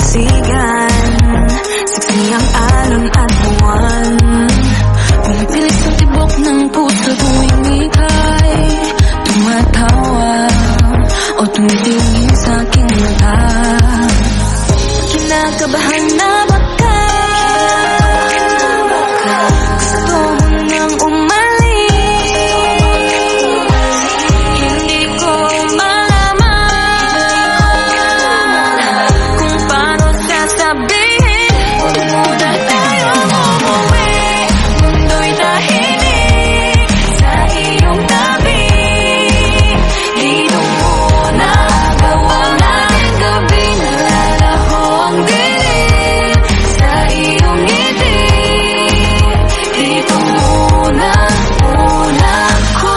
dasigan, siksi ang alon at buwan. Pumipilit sa tibok ng puso tuwing ika'y tumatawa o tumitingin sa aking mata. Kinakabahan na ba ka? Gusto mo nang umalis? Hindi ko malaman kung paano sasabihin. Huwag muna tayong umuwi, mundo'y tahimik sa iyong tabi. Dito muna gawa natin gabi, nalalaho ang dilim sa iyong ngiti. Dito muna ako.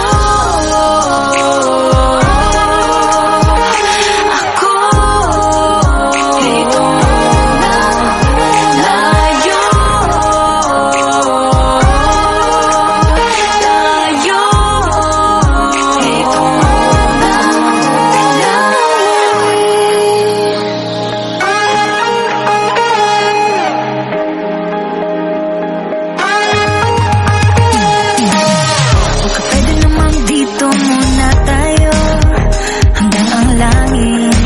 Dito muna tayo. Dito baka pwede namang dito muna tayo hanggang ang langit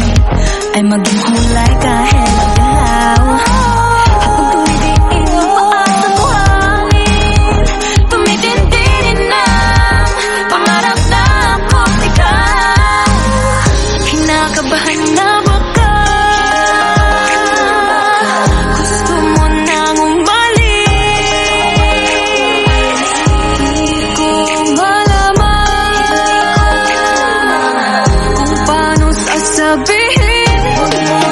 ay maging kulay kahit magalaw. Habang tumidiin ang paa sa buhangin, tumitindi na pangarap na ako't ikaw. Kinakabahan na ba ka? Gusto mo nang umalis? Hindi ko malaman kung paano sasabihin. Huwag mo